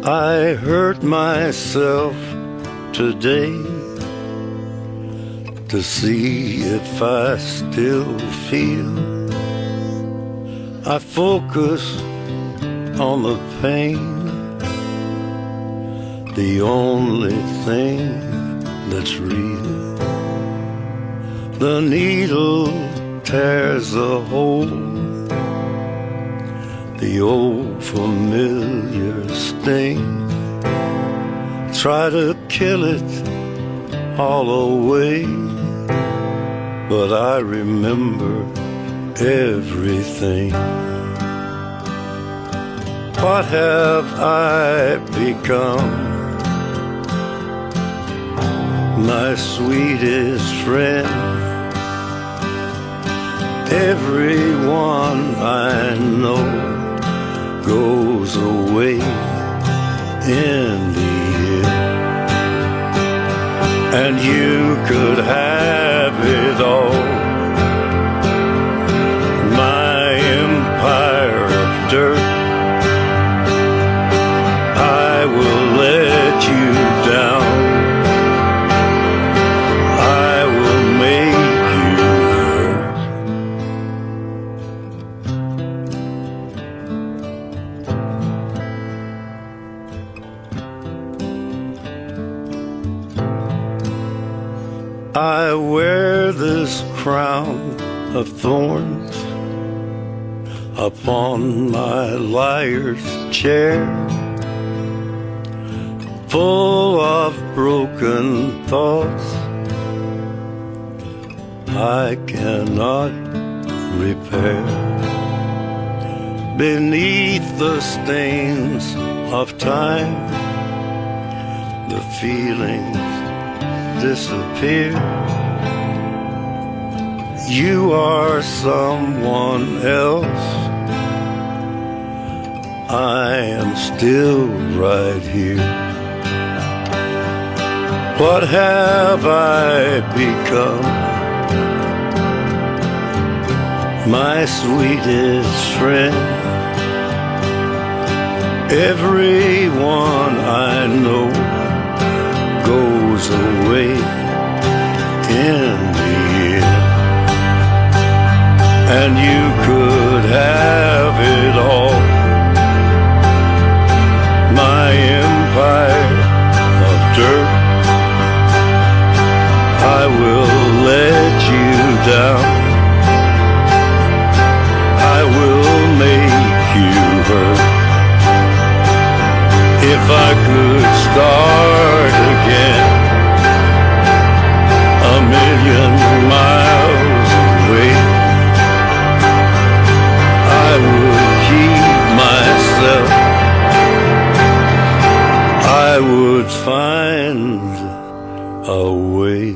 I hurt myself today to see if I still feel. I focus on the pain, the only thing that's real. The needle tears a hole, the old familiar sting. Try to kill it all away, but I remember everything. What have I become? My sweetest friend. Everyone I know goes away in the end, and you could have it all. My empire of dirt, I will let you down. I will make you hurt. I wear this crown of thorns upon my liar's chair, full of broken thoughts I cannot repair. Beneath the stains of time, the feelings disappear. You are someone else, I am still right here. What have I become? My sweetest friend. Everyone I know goes away in the end, and you could have it all. My empire of dirt, I will let you down. I will make you hurt. If I could start again, a million miles away, I would keep myself. I would find a way.